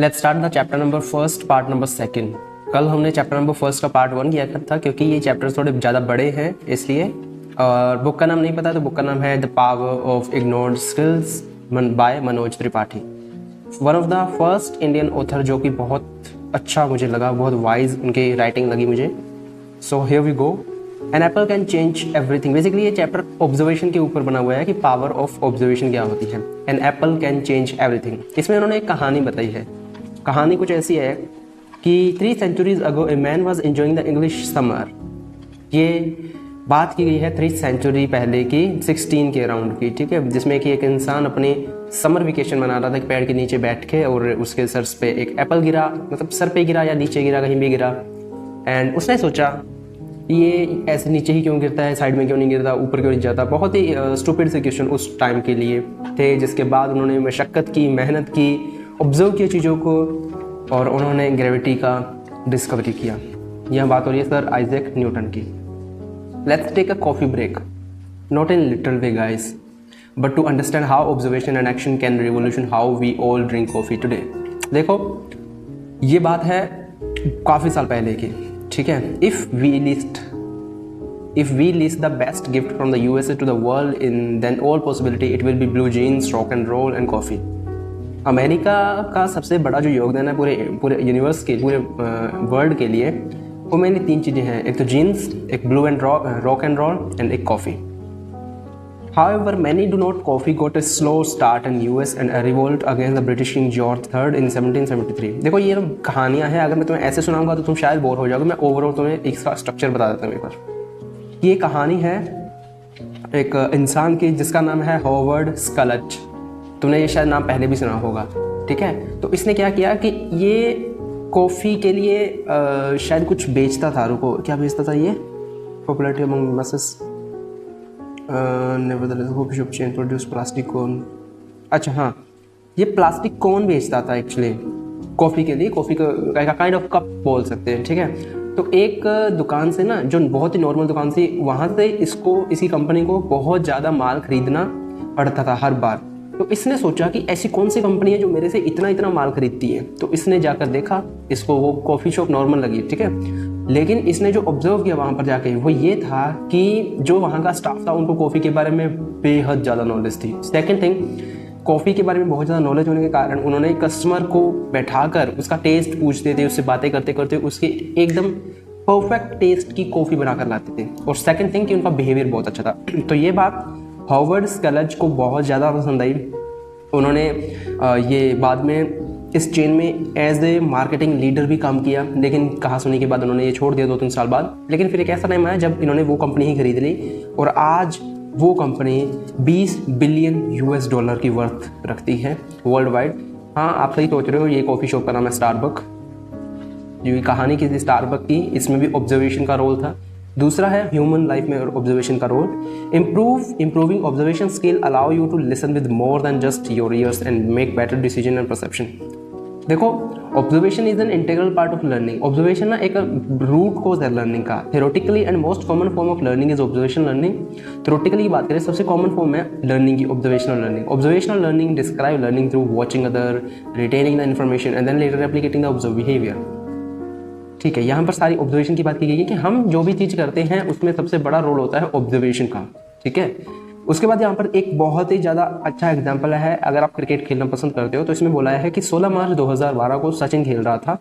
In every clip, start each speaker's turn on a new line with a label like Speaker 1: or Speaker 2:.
Speaker 1: Let's start the chapter number first part number second. कल हमने chapter number first का part 1 किया था क्योंकि ये चैप्टर्स थोड़े ज़्यादा बड़े हैं इसलिए। और बुक का नाम नहीं पता तो बुक का नाम है the power of ignored skills by Manoj Tripathi, one of the first Indian author, जो कि बहुत अच्छा मुझे लगा, बहुत वाइज उनकी राइटिंग लगी मुझे। So here we go. An apple can change everything. Basically ये चैप्टर ऑब्जर्वेशन के ऊपर बना हुआ है कि पावर ऑफ ऑब्जर्वेशन क्या होती है। An apple can change everything. इसमें उन्होंने एक कहानी बताई है। कहानी कुछ ऐसी है कि 3 centuries ago a man was enjoying the English summer. ये बात की गई है 3 century पहले की, 16 के अराउंड की, ठीक है, जिसमें कि एक इंसान अपने समर वेकेशन मना रहा था एक पेड़ के नीचे बैठ के, और उसके सर पे एक एप्पल गिरा, मतलब सर पे गिरा या नीचे गिरा, कहीं भी गिरा। एंड उसने सोचा ये ऐसे नीचे ही क्यों गिरता है, साइड में क्यों नहीं गिरता, ऊपर क्यों नहीं जाता। बहुत ही स्टूपिड से क्वेश्चन उस टाइम के लिए थे, जिसके बाद उन्होंने मशक्क़त की, मेहनत की, ऑब्जर्व किया चीज़ों को, और उन्होंने ग्रेविटी का डिस्कवरी किया। यह बात हो रही है सर आइजैक न्यूटन की। Let's take a coffee break, not in literal way guys, but to understand how observation and action can revolution how we all drink coffee today. देखो ये बात है काफ़ी साल पहले की, ठीक है। If we list the best gift from the USA to the world in then all possibility it will be blue jeans, rock and roll and coffee. America का सबसे बड़ा जो योगदान है पूरे यूनिवर्स के, पूरे वर्ल्ड के लिए, वो मेनली 3 चीज़ें हैं। एक तो जीन्स, एक blue and rock and roll, and एक coffee. However, many do not. Coffee got a slow start in US and a revolt against the British King George III in 1773. देखो ये कहानियाँ हैं, अगर मैं तुम्हें ऐसे सुनाऊंगा तो तुम शायद बोर हो जाओगे। मैं ओवरऑल तुम्हें इसका स्ट्रक्चर बता देता हूँ एक बार। ये कहानी है एक इंसान की जिसका नाम है हॉवर्ड स्कलज। तुमने ये शायद नाम पहले भी सुना होगा, ठीक है। तो इसने क्या किया कि ये कॉफ़ी के लिए शायद कुछ बेचता था। रुको, क्या बेचता था ये? Popularity among masses, nevertheless coffee shop chain produce plastic cone। अच्छा हाँ, ये प्लास्टिक कोन बेचता था एक्चुअली कॉफ़ी के लिए। कॉफ़ी का काइंड ऑफ कप बोल सकते हैं, ठीक है। तो एक दुकान से ना, जो बहुत ही नॉर्मल दुकान थी, वहाँ से इसी कंपनी को बहुत ज़्यादा माल खरीदना पड़ता था हर बार। तो इसने सोचा कि ऐसी कौन सी कंपनी है जो मेरे से इतना माल खरीदती है। तो इसने जाकर देखा, इसको वो कॉफ़ी शॉप नॉर्मल लगी, ठीक है, लेकिन इसने जो ऑब्जर्व किया वहाँ पर जाके वो ये था कि जो वहाँ का स्टाफ था उनको कॉफ़ी के बारे में बेहद ज़्यादा नॉलेज थी। सेकंड थिंग, कॉफ़ी के बारे में बहुत ज़्यादा नॉलेज होने के कारण उन्होंने कस्टमर को बैठाकर उसका टेस्ट पूछते थे, उससे बातें करते करते उसके एकदम परफेक्ट टेस्ट की कॉफ़ी बनाकर लाते थे। और सेकंड थिंग कि उनका बिहेवियर बहुत अच्छा था। तो ये बात हॉवर्ड स्कलज को बहुत ज़्यादा पसंद आई। उन्होंने ये बाद में इस चेन में एज ए मार्केटिंग लीडर भी काम किया, लेकिन कहा सुनी के बाद उन्होंने ये छोड़ दिया 2-3 साल बाद। लेकिन फिर एक ऐसा टाइम आया जब इन्होंने वो कंपनी ही खरीद ली, और आज वो कंपनी $20 बिलियन की वर्थ रखती है वर्ल्ड वाइड। हाँ, आप सही सोच रहे हो, ये कॉफ़ी शॉप का नाम है स्टारबक। ये कहानी की थी स्टारबक की, इसमें भी ऑब्जर्वेशन का रोल था। दूसरा है ह्यूमन लाइफ में ऑब्जर्वेशन का role. Improving observation skill allow you to listen with more than just your ears and make better decision and perception. देखो, observation is an integral part of learning. Observation ना एक root cause है learning का। Theoretically and most common form of learning is observation learning. Theoretically बात करें, सबसे common form है learning की observational learning. Observational learning describe learning through watching other, retaining the information and then later replicating the observe behaviour, ठीक है। यहाँ पर सारी ऑब्जर्वेशन की बात की गई है कि हम जो भी चीज़ करते हैं उसमें सबसे बड़ा रोल होता है ऑब्जर्वेशन का, ठीक है। उसके बाद यहाँ पर एक बहुत ही ज़्यादा अच्छा एग्जांपल है। अगर आप क्रिकेट खेलना पसंद करते हो तो इसमें बोला है कि 16 मार्च 2012 को सचिन खेल रहा था,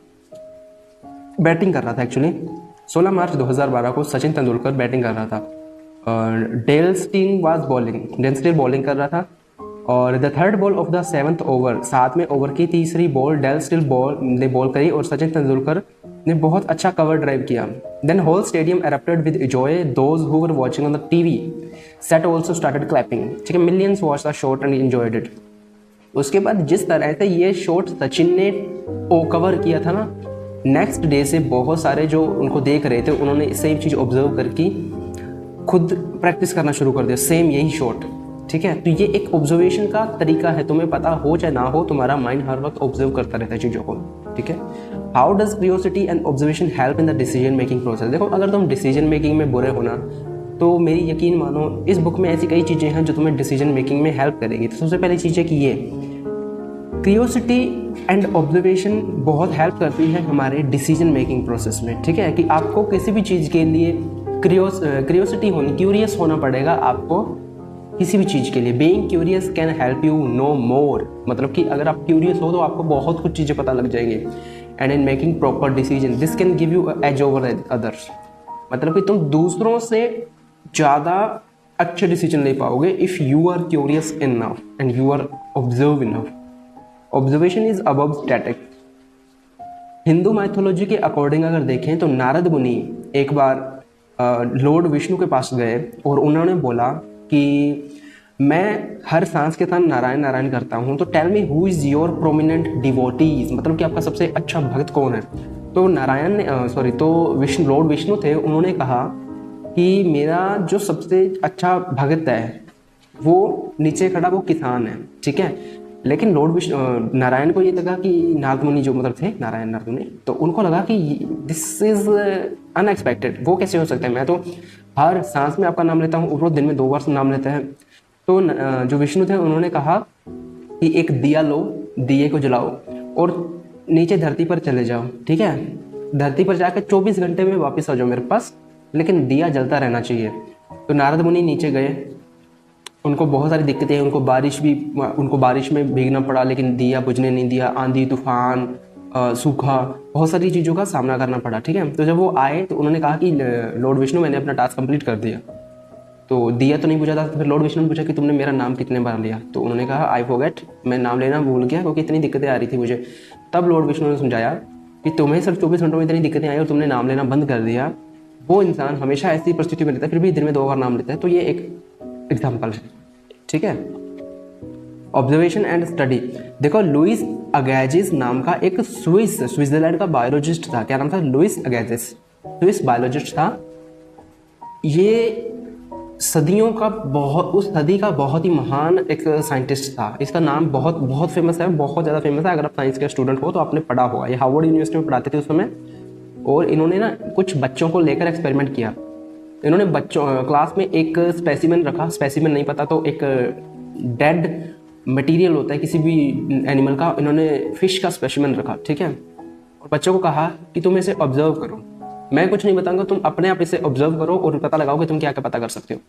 Speaker 1: बैटिंग कर रहा था एक्चुअली। 16 मार्च 2012 को सचिन तेंदुलकर बैटिंग कर रहा था, और डेल स्टीन बॉलिंग कर रहा था। और the third ball of the 7th over, 7वें ओवर की तीसरी बॉल डेल स्टील ने बॉल करी, और सचिन तेंदुलकर ने बहुत अच्छा कवर ड्राइव किया। Then whole stadium erupted with joy, those who were watching on the TV set also started clapping, ठीक है। Millions watch the shot and enjoyed it. उसके बाद जिस तरह से ये शॉट सचिन ने कवर किया था ना, नेक्स्ट डे से बहुत सारे जो उनको देख रहे थे उन्होंने सेम चीज़ ऑब्जर्व करके खुद प्रैक्टिस करना शुरू कर दिया, सेम यही शॉट, ठीक है। तो ये एक ऑब्जर्वेशन का तरीका है, तुम्हें पता हो चाहे ना हो, तुम्हारा माइंड हर वक्त ऑब्जर्व करता रहता है चीज़ों को, ठीक है। How does curiosity and observation help in the decision making process. देखो, अगर तुम डिसीजन मेकिंग में बुरे हो ना, तो मेरी यकीन मानो इस बुक में ऐसी कई चीज़ें हैं जो तुम्हें डिसीजन मेकिंग में हेल्प करेगी। तो सबसे पहली चीज़ है कि ये क्यूरियोसिटी एंड ऑब्जर्वेशन बहुत हेल्प करती है हमारे डिसीजन मेकिंग प्रोसेस में, ठीक है, कि आपको किसी भी चीज़ के लिए क्यूरियोसिटी होनी, क्यूरियस होना पड़ेगा आपको किसी भी चीज़ के लिए। Being curious can help you know more, मतलब कि अगर आप क्यूरियस हो तो आपको बहुत कुछ चीज़ें पता लग जाएंगी। And in making proper decision this can give you edge over others, मतलब कि तुम दूसरों से ज़्यादा अच्छे डिसीजन ले पाओगे if you are curious enough and you are observe enough. Observation is above static. Hindu mythology के अकॉर्डिंग अगर देखें तो नारद मुनि एक बार लॉर्ड विष्णु के पास गए और उन्होंने बोला कि मैं हर सांस के साथ नारायण नारायण करता हूँ, तो tell me who is your prominent devotees, मतलब कि आपका सबसे अच्छा भक्त कौन है। तो नारायण ने तो लॉर्ड विष्णु थे, उन्होंने कहा कि मेरा जो सबसे अच्छा भक्त है वो नीचे खड़ा वो किसान है, ठीक है। लेकिन लॉर्ड विष्णु नारायण को ये लगा कि नारद मुनि जो मतलब थे नारायण नारद मुनि, तो उनको लगा कि दिस इज अनएक्सपेक्टेड, वो कैसे हो सकता है, मैं तो हर सांस में आपका नाम लेता हूँ, वो दिन में 2 बार नाम लेता है। तो जो विष्णु थे उन्होंने कहा कि एक दिया लो, दिए को जलाओ और नीचे धरती पर चले जाओ, ठीक है, धरती पर जाकर 24 घंटे में वापस आ जाओ मेरे पास, लेकिन दिया जलता रहना चाहिए। तो नारद मुनि नीचे गए, उनको बहुत सारी दिक्कतें हैं, उनको बारिश में भीगना पड़ा, लेकिन दिया बुझने नहीं दिया, आंधी तूफान सूखा, बहुत सारी चीज़ों का सामना करना पड़ा, ठीक है। तो जब वो आए तो उन्होंने कहा कि लॉर्ड विष्णु मैंने अपना टास्क कंप्लीट कर दिया। तो दिया तो नहीं बुझा था, तो फिर लॉर्ड विष्णु ने पूछा कि तुमने मेरा नाम कितने बार लिया। तो उन्होंने कहा आई फॉरगेट, मैं नाम लेना भूल गया क्योंकि इतनी दिक्कतें आ रही थी मुझे। तब लॉर्ड विष्णु ने समझाया कि तुम्हें सिर्फ 24 घंटों में इतनी दिक्कतें आई और तुमने नाम लेना बंद कर दिया, वो इंसान हमेशा ऐसी परिस्थिति में रहता है फिर भी दिन में 2 बार नाम लेता है। तो ये एक एग्जाम्पल है, ठीक है। ऑब्जर्वेशन एंड स्टडी, देखो लुइस अगेजिस नाम का एक स्विट्जरलैंड का बायोलॉजिस्ट था। क्या नाम था? लुइस अगेजिस, स्विस बायोलॉजिस्ट था। ये सदियों का उस सदी का बहुत ही महान एक साइंटिस्ट था। इसका नाम बहुत फेमस है, बहुत ज़्यादा फेमस है। अगर आप साइंस के स्टूडेंट हो तो आपने पढ़ा होगा। ये हार्वर्ड यूनिवर्सिटी में पढ़ाते थे उस समय, और इन्होंने ना कुछ बच्चों को लेकर एक्सपेरिमेंट किया। इन्होंने क्लास में एक स्पेसिमेन रखा, स्पेसिमेन नहीं पता तो एक डेड मटेरियल होता है किसी भी एनिमल का, इन्होंने फिश का स्पेसिमेन रखा, ठीक है। और बच्चों को कहा कि तुम इसे ऑब्जर्व करो, मैं कुछ नहीं बताऊंगा, तुम अपने आप इसे ऑब्जर्व करो और पता लगाओ कि तुम क्या क्या पता कर सकते हो।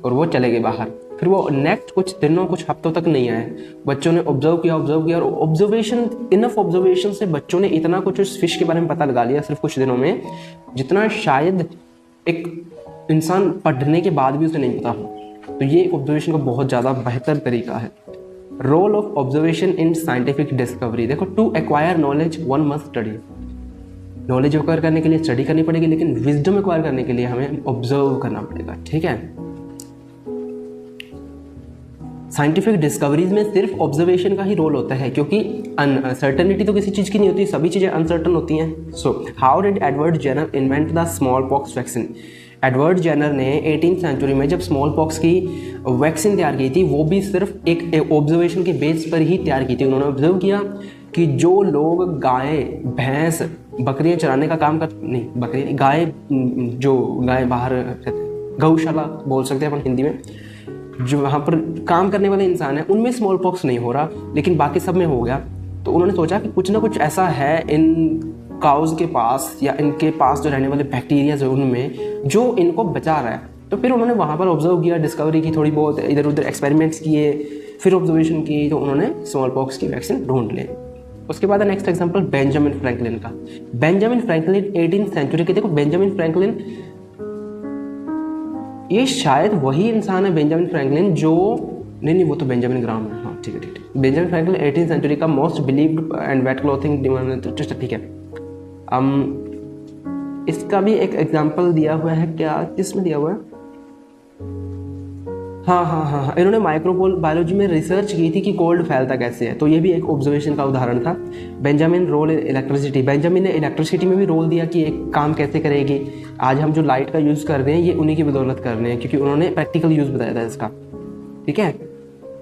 Speaker 1: और वो चले गए बाहर। फिर वो नेक्स्ट कुछ दिनों कुछ हफ्तों तक नहीं आए। बच्चों ने ऑब्जर्व किया और इनफ ऑब्जर्वेशन से बच्चों ने इतना कुछ उस फिश के बारे में पता लगा लिया सिर्फ कुछ दिनों में, जितना शायद एक इंसान पढ़ने के बाद भी उसे नहीं पता हो। तो ये ऑब्जर्वेशन का बहुत ज़्यादा बेहतर तरीका है। Role of observation in scientific discovery, देखो to acquire knowledge one must study. Knowledge acquire करने के लिए स्टडी करनी पड़ेगी, लेकिन विजडम एक्वायर करने के लिए हमें ऑब्जर्व करना पड़ेगा, ठीक है। साइंटिफिक डिस्कवरीज में सिर्फ ऑब्जर्वेशन का ही रोल होता है, क्योंकि अनसर्टेनिटी तो किसी चीज़ की नहीं होती, सभी चीज़ें अनसर्टन होती हैं। So how did Edward Jenner invent the small pox vaccine? Edward Jenner ने 18th सेंचुरी में जब स्मॉल पॉक्स की वैक्सीन तैयार की थी, वो भी सिर्फ एक ऑब्जर्वेशन के बेस पर ही तैयार की थी। उन्होंने ऑब्जर्व किया कि जो लोग गाय भैंस बकरियां चराने का काम गाय बाहर गौशाला बोल सकते हैं अपन हिंदी में, जो वहाँ पर काम करने वाले इंसान हैं, उनमें स्मॉल पॉक्स नहीं हो रहा, लेकिन बाकी सब में हो गया। तो उन्होंने सोचा कि कुछ ना कुछ ऐसा है इन काउज के पास या इनके पास जो रहने वाले बैक्टीरिया है उनमें, जो इनको बचा रहा है। तो फिर उन्होंने वहाँ पर ऑब्जर्व किया, डिस्कवरी की, थोड़ी बहुत इधर उधर एक्सपेरिमेंट्स किए, फिर ऑब्जर्वेशन की, तो उन्होंने स्मॉल पॉक्स की वैक्सीन ढूंढ ली। उसके बाद नेक्स्ट एग्जांपल बेंजामिन फ्रैंकलिन का। बेंजामिन फ्रैंकलिन 18th सेंचुरी के, देखो बेंजामिन फ्रैंकलिन ये शायद वही इंसान है बेंजामिन फ्रैंकलिन जो नहीं वो तो बेंजामिन ग्राहम है, हाँ ठीक है। बेंजामिन फ्रैंकलिन 18th सेंचुरी का most believed and wet clothing device, ठीक है। इसका भी एक एग्जांपल दिया हुआ है, क्या किसमें दिया हुआ है? हाँ, इन्होंने माइक्रोबोल बायोलॉजी में रिसर्च की थी कि कोल्ड फैलता कैसे है, तो ये भी एक ऑब्जर्वेशन का उदाहरण था। Benjamin role in electricity, Benjamin ने इलेक्ट्रिसिटी में भी रोल दिया कि एक काम कैसे करेगी। आज हम जो लाइट का यूज़ कर रहे हैं ये उन्हीं की बदौलत कर रहे हैं, क्योंकि उन्होंने प्रैक्टिकल यूज़ बताया था इसका, ठीक है।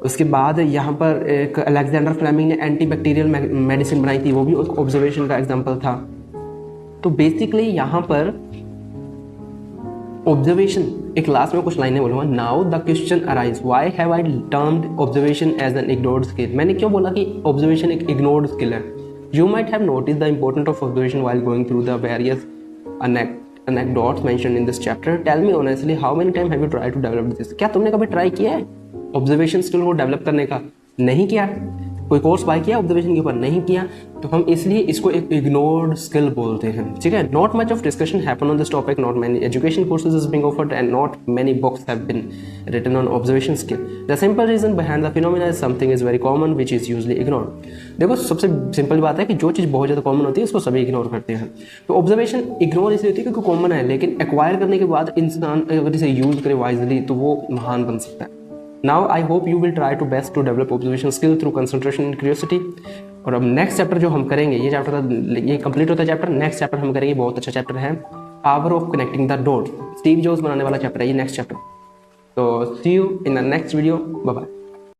Speaker 1: उसके बाद यहाँ पर एक अलेक्जेंडर फ्लेमिंग ने एंटी बैक्टीरियल मेडिसिन बनाई थी, वो भी एक ऑब्जर्वेशन का एग्जाम्पल था। तो बेसिकली यहाँ पर ऑब्जर्वेशन, एक लास्ट में कुछ लाइनें बोलूँगा. Now the question arise, why have I termed observation as an ignored skill. मैंने क्यों बोला कि ऑब्जर्वेशन एक इग्नोर्ड स्किल है. You might have notice the important of observation while going through the various anecdotes mentioned in this chapter. Tell me honestly, how many time have you tried to develop this? क्या तुमने कभी try किया है observation skill को develop करने का? नहीं किया. कोई कोर्स बाय किया ऑब्जर्वेशन के ऊपर? नहीं किया. तो हम इसलिए इसको एक इग्नोर्ड स्किल बोलते हैं. ठीक है. Not much of discussion happen on this topic, not many education courses is being offered and not many books have been written on observation skill. The simple reason behind the phenomena is something is very common which is usually ignored. देखो सबसे simple बात है कि जो चीज़ बहुत ज़्यादा common होती है उसको सभी इग्नोर करते हैं. तो ऑब्जर्वेशन इग्नोर इसलिए होती है क्योंकि कॉमन है, लेकिन एक्वायर करने के बाद इंसान अगर इसे यूज करे वाइजली तो वो महान बन सकता है. Now I hope you will try to best to develop observation skill through concentration and curiosity. और अब नेक्स्ट चैप्टर जो हम करेंगे, ये चैप्टर ये कंप्लीट होता है चैप्टर. नेक्स्ट चैप्टर हम करेंगे, बहुत अच्छा चैप्टर है, power of connecting the dots. Steve Jobs बनाने वाला चैप्टर है ये नेक्स्ट चैप्टर. तो see you in the next video. Bye bye.